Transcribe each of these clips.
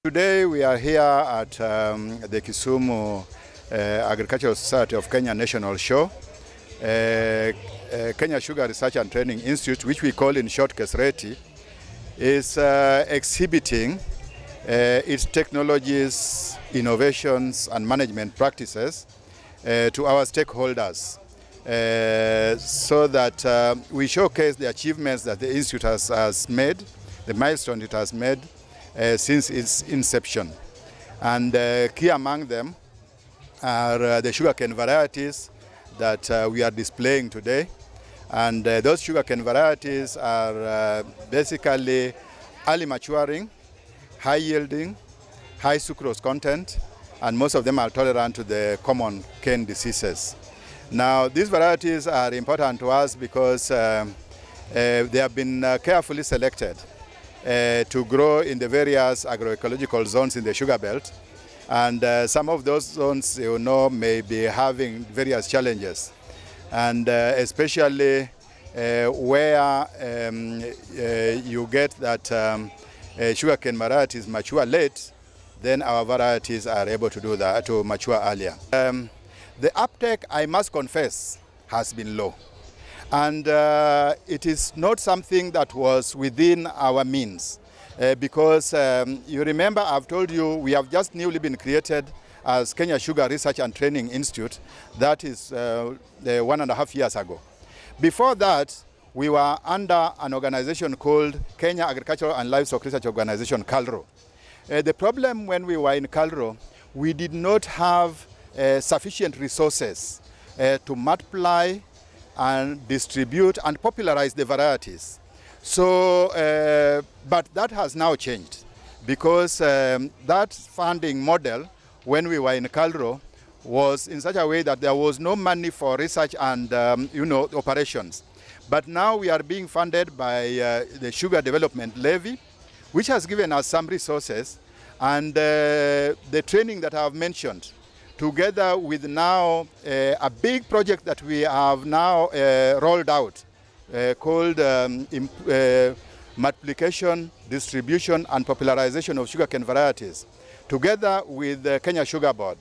Today we are here at the Kisumu Agricultural Society of Kenya National Show. Kenya Sugar Research and Training Institute, which we call in short KESRETI, is exhibiting its technologies, innovations and management practices to our stakeholders so that we showcase the achievements that the institute has made, the milestone it has made since its inception. And key among them are the sugarcane varieties that we are displaying today. And those sugarcane varieties are basically early maturing, high yielding, high sucrose content, and most of them are tolerant to the common cane diseases. Now, these varieties are important to us because they have been carefully selected to grow in the various agroecological zones in the sugar belt. And some of those zones, may be having various challenges. And especially where you get that sugarcane varieties mature late, then our varieties are able to do that, to mature earlier. The uptake, I must confess, has been low. And it is not something that was within our means. Because you remember I've told you we have just newly been created as Kenya Sugar Research and Training Institute. That is 1.5 years ago. Before that, we were under an organization called Kenya Agricultural and Livestock Research Organization, KALRO. The problem when we were in KALRO, we did not have sufficient resources to multiply and distribute and popularize the varieties. So, but that has now changed because that funding model, when we were in KALRO, was in such a way that there was no money for research and operations. But now we are being funded by the Sugar Development Levy, which has given us some resources, and the training that I have mentioned, together with now a big project that we have now rolled out called multiplication, distribution and popularization of sugarcane varieties. Together with the Kenya Sugar Board,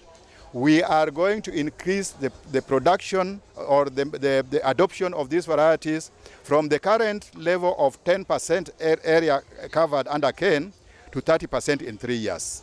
we are going to increase the production or the adoption of these varieties from the current level of 10% area covered under cane to 30% in 3 years.